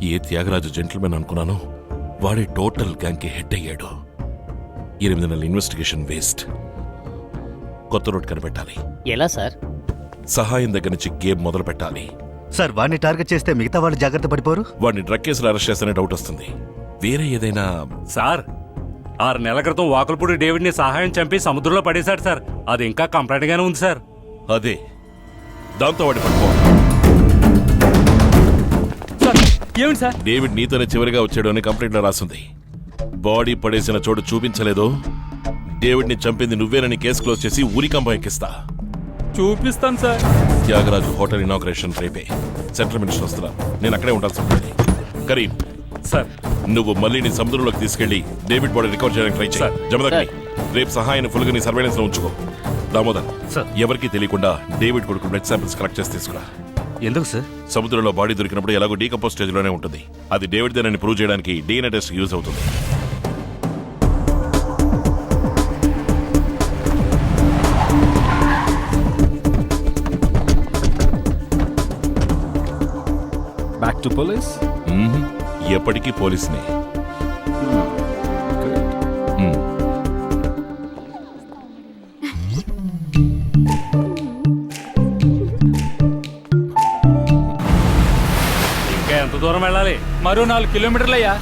ఏ Tyagaraju gentlemen అనుకున్నానో వాడే total gang కి హెడ్ అయ్యాడు. 8 నెలల ఇన్వెస్టిగేషన్ వేస్ట్. కొత్త రూట్ కనిపెట్టాలి. ఎలా సార్? సహాయం దగ్గర నుంచి గేమ్ మొదలు పెట్టాలి. సార్ వాడిని టార్గెట్ చేస్తే మిగతా వాళ్ళు జాగ్రత్త పడిపోరు. వాడిని డ్రగ్ కేసులో అరెస్ట్ చేస్తేనే డౌట్ వస్తుంది. వేరే ఏదైనా? సార్ 6 నెలల క్రితం వాకులపూడి డేవిడ్ ని సహాయం చంపి సముద్రంలో పడేశాడు సార్. అది ఇంకా కంప్లైంట్ గానే ఉంది సార్. అదే దాంతో వాడి పట్టుకో. ఏమిటి సార్? డేవిడ్ నీతోనే చివరిగా వచ్చాడు అని కంప్లైంట్ లో రాసింది. బాడీ పడేసిన చోటు చూపించలేదు. డేవిడ్ ని చంపింది నువ్వేనని కేసు క్లోజ్ చేసి ఊరికంబం ఎక్కిస్తా. చూపిస్తాను సార్. త్యాగరాజు హోటల్ ఇనాగ్రేషన్ రేపే. సెంట్రల్ మినిస్టర్ వస్తున్నా. నేను అక్కడే ఉండాల్సి ఉంటుంది. కరీం సార్, నువ్వు మళ్ళీ నీ సముద్రంలోకి తీసుకెళ్లి డేవిడ్ బాడీ రికవర్ చేయడానికి ట్రై చేయి. జమదగ్ని రేపు సహాయాన్ని ఫుల్గా నీ సర్వేలెన్స్ లో ఉంచుకో. దామోదర్ ఎవరికి తెలియకుండా డేవిడ్ కొడుకు బ్లడ్ శాంపిల్స్ కలెక్ట్ చేసి తీసుకురా. ఎందుకు సార్? సముద్రంలో బాడీ దొరికినప్పుడు ఎలాగో డీకంపోజ్ స్టేజ్ లోనే ఉంటుంది. అది డేవిడ్ దేనని ప్రూవ్ చేయడానికి DNA టెస్ట్ యూజ్ అవుతుంది. Back to police. ఎప్పటికీ పోలీసునే. ఇంకా ఎంత దూరం వెళ్ళాలి? మరో 4 కిలోమీటర్లయ్యా.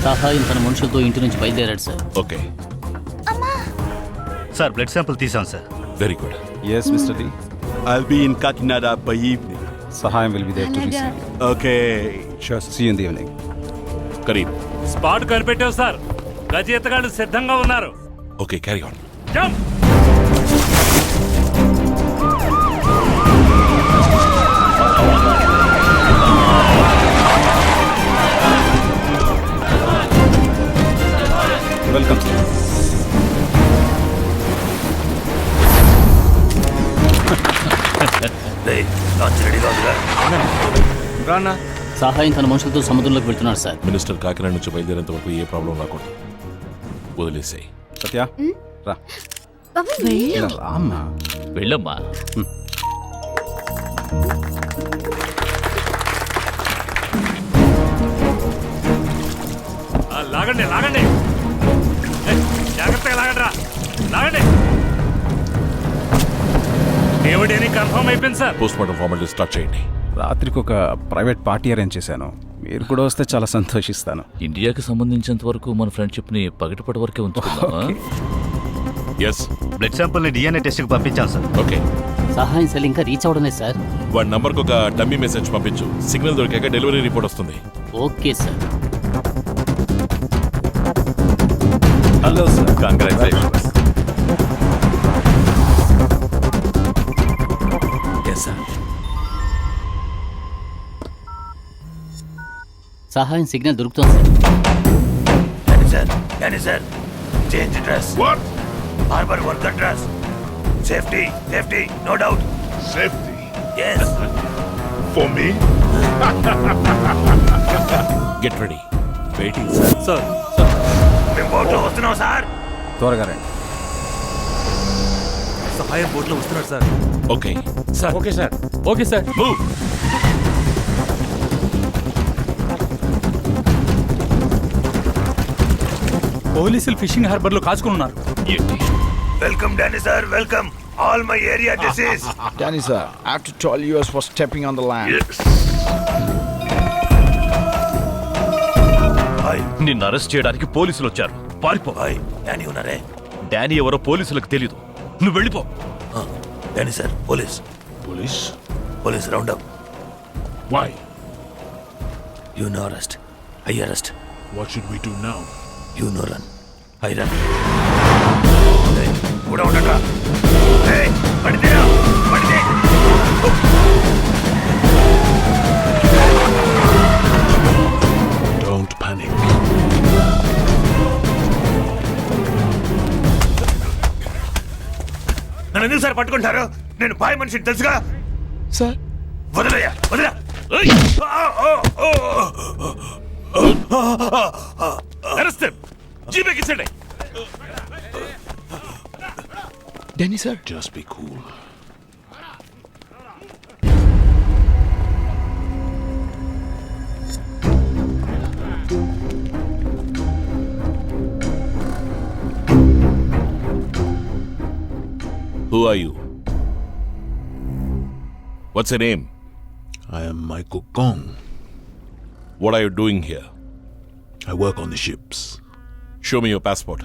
సహాయం తన మనుషులతో ఇంటి నుంచి బయలుదేరాడు sir. Okay sir blood sample తీసాం sir. Very good. Yes, Mr. D. I'll be in Kakinada by evening. Sahayam will be there to receive you. Okay. Sure. See you in the evening. Karim spot కనిపెట్టావు sir. గజేతగాళ్ళు సిద్ధంగా ఉన్నారు. Okay carry on. Jump. Welcome, sir. సహాయం తన మనుషులతో సముద్రంలోకి వెళ్తున్నాడు sir. Minister Kakinada నుంచి బయలుదేరేంత వరకు ఏ ప్రాబ్లం రాకూడదు. వదిలేసాయి. సత్య రా. రామ్మా. వెళ్ళమ్మా. లాగండి లాగండి. జాగ్రత్తగా లాగండి రా. లాగండి. డేవిడ్ అని కన్ఫర్మ్ అయిపోయింది sir. Post mortem formality start చేయండి. రాత్రికి ఒక ప్రైవేట్ పార్టీ అరేంజ్ చేశాను. మీరు కూడా వస్తే చాలా సంతోషిస్తాను. ఇండియాకి సంబంధించినంత వరకు మన ఫ్రెండ్షిప్ ని పగటిపడి వరకే ఉంచుకుందాం. ఎస్ బ్లడ్ శాంపుల్ ని DNA టెస్ట్ కి పంపించాం సార్. ఓకే. సహాయం సెల్ ఇంకా రీచ్ అవడమే సార్. వాడి నంబర్కి ఒక డమ్మీ మెసేజ్ పంపించు. సిగ్నల్ దొరికాక డెలివరీ రిపోర్ట్ వస్తుంది. Okay sir. Hello sir. Congratulations. Sahayam signal దొరుకుతుంది sir. Change dress. What? Harbour worker dress. Safety no doubt. Safety? yes. For me? Get ready. Waiting sir. మేము బోట్లో వస్తున్నాం సార్. త్వరగా రండి. సహాయం బోట్లో వస్తున్నాడు sir. Okay sir. Okay sir. Okay sir. Move. పోలీసులు fishing harbour లో కాచుకుని ఉన్నారు. Welcome Danny sir. Welcome. All my area disease. Danny sir, I have to tell you for stepping on the land. నిన్ను arrest చేయడానికి పోలీసులు వచ్చారు. పారిపో. Danny ఉన్నారే? Danny ఎవరో పోలీసులకు తెలీదు. నువ్వు వెళ్ళిపో. Danny sir. Police round up. Why? You know arrest. I arrest. What should we do now? You know run. I run. కూడా ఉండక. పడితే. Don't panic. నన్ను ఎందుకు సార్ పట్టుకుంటారు? నేను పాయ మనిషిని తెలుసుగా sir. వదిలేయా. జీపేకిచ్చండి. Danny sir, just be cool. are you? What's your name? I am Michael Kong. What are you doing here? I work on the ships. Show me your passport.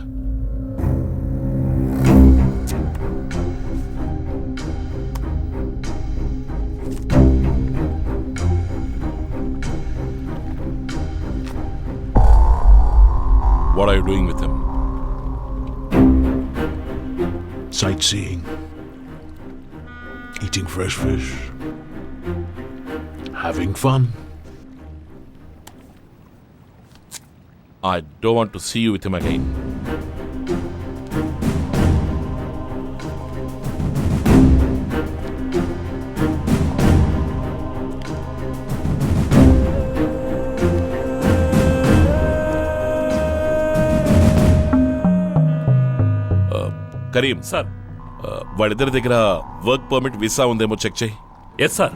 What are you doing with him? Sightseeing. Eating fresh fish. Having fun. I don't want to see you with him again. Karim sir. వాడిద్దరి దగ్గర work permit visa ఉందేమో check చేయి. Yes sir.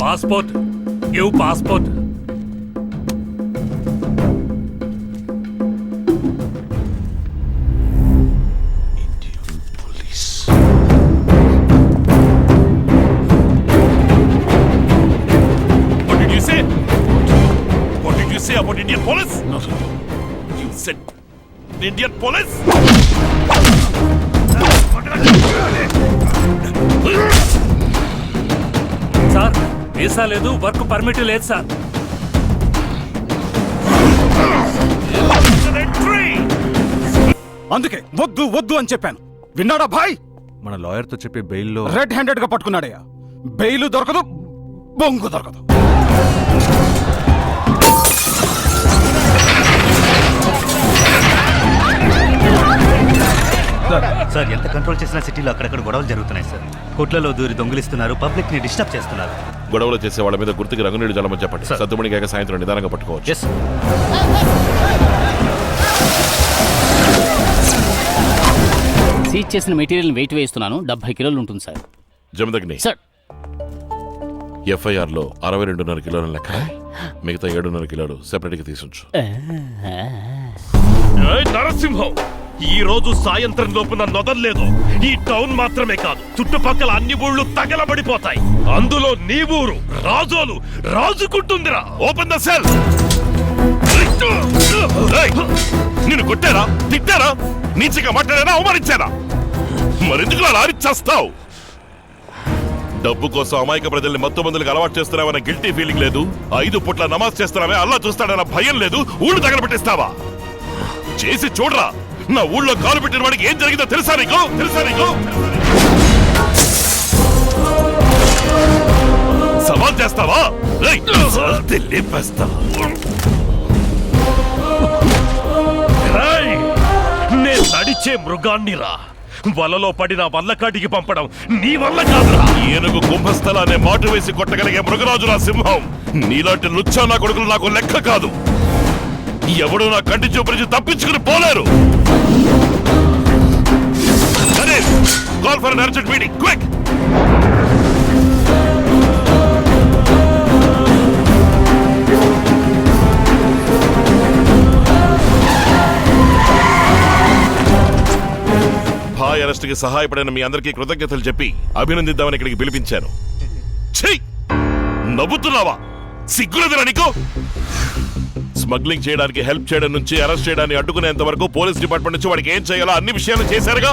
Passport. Give passport. Indian police. What did you say? What did you say about Indian police? Nothing. You said Indian police? Sir visa లేదు, work permit లేదు sir. అందుకే వద్దు వద్దు అని చెప్పాను. విన్నాడా భాయ్? మన లాయర్తో చెప్పే బెయిల్లో రెడ్ హ్యాండెడ్ గా పట్టుకున్నాడయ్యా. బెయిల్ దొరకదు, బొంగు దొరకదు. సార్ ఎంత కంట్రోల్ చేసినా సిటీలో అక్కడక్కడ గొడవలు జరుగుతున్నాయి సార్. కోట్లలో దూరి దొంగిలిస్తున్నారు, పబ్లిక్ ని డిస్టర్బ్ చేస్తున్నారు. గొడవలు చేసే వాళ్ళ మీద గుర్తుకి రంగునీళ్ళు జలమని చెప్పండి. సద్దుమణిగాక సాయంత్రం నిదానంగా పట్టుకోవచ్చు. ఎస్. సీజ్ చేసిన మెటీరియల్ వెయిట్ వేస్తున్నాను. 70 కిలోలు ఉంటుంది సార్. జమదగ్ని సార్ ఎఫ్ఐఆర్ లో 62.5 కిలోల లెక్క, మిగతా 7.5 కిలోలు సెపరేట్ గా తీసుంచు. నరసింహం, ఈ రోజు సాయంత్రం లోపున నొదల్లేదు. ఈ టౌన్ మాత్రమే కాదు, చుట్టుపక్కల అన్ని ఊళ్ళు తగలబడిపోతాయి. అందులో నీ ఊరు రాజోలు రాజుకుంటుందిరా. Open the cell. నిన్ను కొట్టారా, తిట్టారా, నీచిగా మాట్లాడారా, అవమానించారా? మరెందుకు అలా అరిచేస్తావు? డబ్బు కోసం అమాయక ప్రజల్ని మత్తు మందులకు అలవాటు చేస్తున్నావన్న గిల్టీ ఫీలింగ్ లేదు. 5 పూట్ల నమాజ్ చేస్తున్నావే, అల్లా చూస్తాడన్న భయం లేదు. ఊళ్ళు తగలబెట్టిస్తావా? చేసి చూడరా. నా ఊళ్ళో కాలు పెట్టిన వాడికి ఏం జరిగిందో తెలుసా నీకు? సవాల్ చేస్తావా? లేపేస్తా. నేను నడిచే మృగాన్నిరా. వలలో పడిన వల్లకాటికి పంపడం నీ వల్ల కాదురా. ఏనుగు కుంభస్థలాన్ని మాటు వేసి కొట్టగలిగే మృగరాజురా సింహం. నీలాంటి లుచ్చా నా కొడుకులు నాకు లెక్క కాదు. ఎవడు నా కంటి చూపురించి తప్పించుకుని పోలేరు. Call for an urgent meeting quick. భాయ్ అరెస్ట్ కి సహాయపడిన మీ అందరికీ కృతజ్ఞతలు చెప్పి అభినందిద్దామని ఇక్కడికి పిలిపించాను. ఛీ! నవ్వుతున్నావా? సిగ్గులేదురా నీకు? స్మగ్లింగ్ చేయడానికి హెల్ప్ చేయడం నుంచి అరెస్ట్ చేయడాన్ని అడ్డుకునేంత వరకు పోలీస్ డిపార్ట్మెంట్ నుంచి వాడికి ఏం చేయాలో అన్ని విషయాలు చేశారుగా.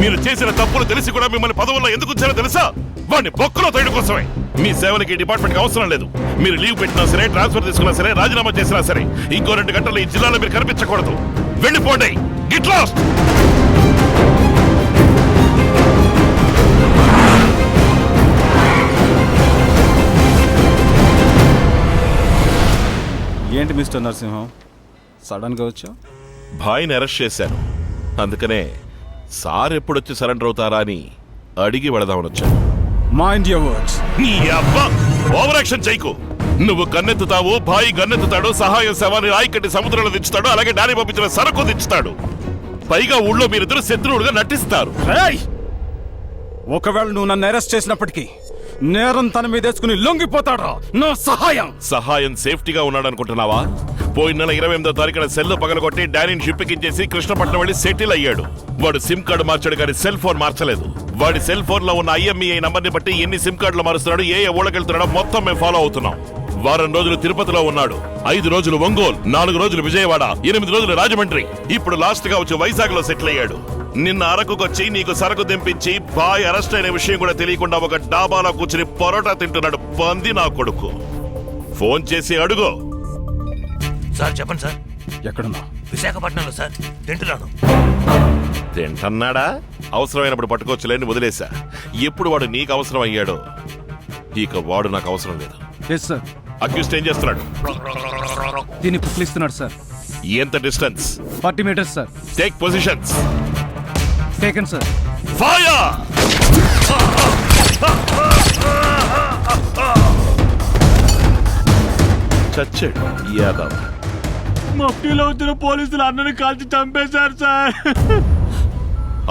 మీరు చేసిన తప్పులు తెలిసి కూడా మిమ్మల్ని పదవుల్లో ఎందుకు ఉంచారో తెలుసా? వాడిని బొక్కలో తోయడం కోసమే. మీ సేవలకి డిపార్ట్మెంట్ కి అవసరం లేదు. మీరు లీవ్ పెట్టినా సరే, ట్రాన్స్ఫర్ తీసుకున్నా సరే, రాజీనామా చేసినా సరే, ఇంకో 2 గంటలు ఈ జిల్లాలో మీరు కనిపించకూడదు. వెళ్ళిపోండి. Get lost. ఏంటి మిస్టర్ నరసింహం, సడన్ గా వచ్చావు? భాయ్ని అరెస్ట్ చేశాను. అందుకనే సార్ ఎప్పుడొచ్చి సరెండర్ అవుతారా అని అడిగి వెళదామని వచ్చాను. Mind your words. నీ అబ్బా ఓవర్ యాక్షన్ చేయకు. నువ్వు గన్నెత్తుతావు, భాయ్ గన్నెత్తుతాడు, సహాయం సేవని రాయికట్టి సముద్రంలో దించుతాడు, అలాగే డాని పంపించిన సరుకు దించుతాడు. పైగా ఊళ్ళో మీరిద్దరు శత్రువులుగా నటిస్తారు. ఒకవేళ నువ్వు నన్ను అరెస్ట్ చేసినప్పటికీ నేరం తన మీద వేసుకుని లొంగిపోతాడు. నా సహాయం. సహాయం సేఫ్టీగా ఉన్నాడు అనుకుంటున్నావా? పోయిన నెల 28వ తారీఖున సెల్ పగలగొట్టి డానీని షిప్ ఎక్కించేసి కృష్ణపట్నం వెళ్ళి సెటిల్ అయ్యాడు. వాడు సిమ్ కార్డు మార్చాడు కానీ సెల్ ఫోన్ మార్చలేదు. వాడి సెల్ ఫోన్ లో ఉన్న IMEI నంబర్ ని బట్టి ఎన్ని సిమ్ కార్డులు మారుస్తున్నాడు, ఏ ఊళ్ళకెళ్తున్నాడో మొత్తం మేము ఫాలో అవుతున్నాం. వారం రోజులు తిరుపతిలో ఉన్నాడు, 5 రోజులు ఒంగోలు, 4 రోజులు విజయవాడ, 8 రోజులు రాజమండ్రి, ఇప్పుడు లాస్ట్ గా వచ్చి వైజాగ్ లో సెటిల్ అయ్యాడు. నిన్న అరకుకొచ్చి నీకు సరకు దింపించి బాయ్ అరెస్ట్ అయిన విషయం కూడా తెలియకుండా ఒక డాబాలో కూర్చుని పరోటా తింటున్నాడు పంది నా కొడుకు. ఫోన్ చేసి అడుగు. సార్ చెప్పండి సార్. ఎక్కడున్నా? విశాఖపట్నంలో సార్ తింటున్నాను. తింటన్నాడా? అవసరమైనప్పుడు పట్టుకోవచ్చులేని వదిలేశా. ఎప్పుడు వాడు నీకు అవసరం అయ్యాడో ఇక వాడు నాకు అవసరం లేదు. Yes sir. అక్యూస్ట్ ఏం చేస్తున్నాడు? దీన్ని పుక్లిస్తున్నాడు సార్. ఎంత distance? 40 metres sir. Take positions. Taken sir. Fire! చచ్చాడు యాదవ్. మఫ్టీలో వచ్చిన పోలీసులు అన్నని కాల్చి చంపేశారు సార్.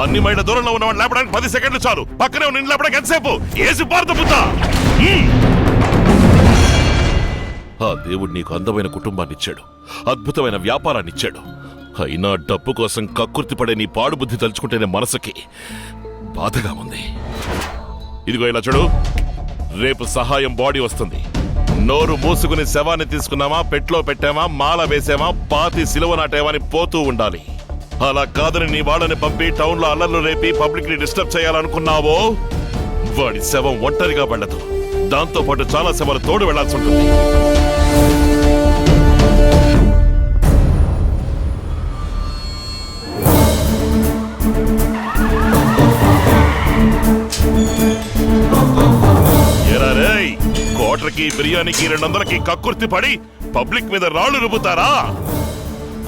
అన్ని మైళ్ళ దూరంలో ఉన్నవాడు లేపడానికి 10 సెకండ్లు చాలు. పక్కనే ఉన్న ఇంట్లో లేపడానికి ఎంతసేపు? ఏసి పారుత పుత్తా. ఆ దేవుడు నీకు అందమైన కుటుంబాన్ని ఇచ్చాడు, అద్భుతమైన వ్యాపారాన్ని ఇచ్చాడు. అయినా డబ్బు కోసం కక్కుర్తి పడే నీ పాడు బుద్ధి తలుచుకుంటేనే మనసుకి బాధగా ఉంది. ఇదిగో ఇలా చూడు, రేపు సహాయం బాడీ వస్తుంది. నోరు మూసుకుని శవాన్ని తీసుకున్నామా, పెట్లో పెట్టామా, మాల వేసామా, పాతి సిలువ నాటామా అని పోతూ ఉండాలి. అలా కాదని నీ వాళ్ళని పంపి టౌన్ లో అల్లర్లు రేపి పబ్లిక్ ని డిస్టర్బ్ చేయాలనుకున్నావో వాడి శవం ఒంటరిగా వెళ్ళదు, దాంతో పాటు చాలా శవాలు తోడు వెళ్లాల్సి ఉంటుంది. ఏరా రేయ్, కోటర్కి బిర్యానీకి 200కి కక్కుర్తి పడి పబ్లిక్ మీద రాళ్లు రుబ్బుతారా?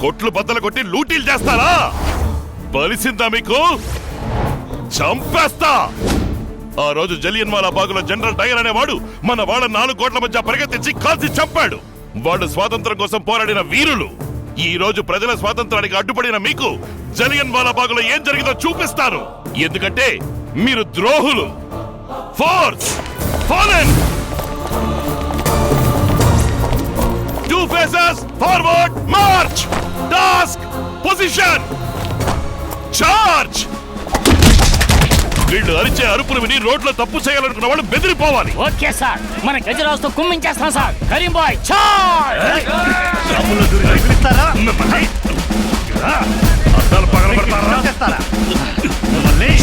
కొట్లు బద్దలు కొట్టి లూటీలు చేస్తారా? బలిసిందా మీకు? చంపేస్తా. ఆ రోజు జలియన్వాలా బాగులో జనరల్ డయర్ అనేవాడు మన వాళ్ళ 4 కోట్ల మధ్య పరిగెత్తించి కాల్చి చంపాడు. వాళ్ళు స్వాతంత్రం కోసం పోరాడిన వీరులు. ఈ రోజు ప్రజల స్వాతంత్రానికి అడ్డుపడిన మీకు జలియన్వాలా బాగులో ఏం జరిగిందో చూపిస్తాను. ఎందుకంటే మీరు ద్రోహులు. Force fallen. 2 phases forward march. Task position charge. వీళ్ళు అరిచే అరుపులు విని రోడ్లో తప్పు చేయాలనుకున్న వాళ్ళు బెదిరిపోవాలి. ఓకే సార్, మన గజరాజుతో కుమ్మించేస్తాం సార్. కరీం బాయ్ చార్జ్. అద్దాలు పగలగొడతారా? చేస్తారా?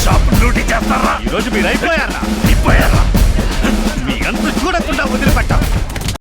షాప్ లూటీ చేస్తారా? ఈరోజు మీరు అయిపోయారా? అయిపోయారా?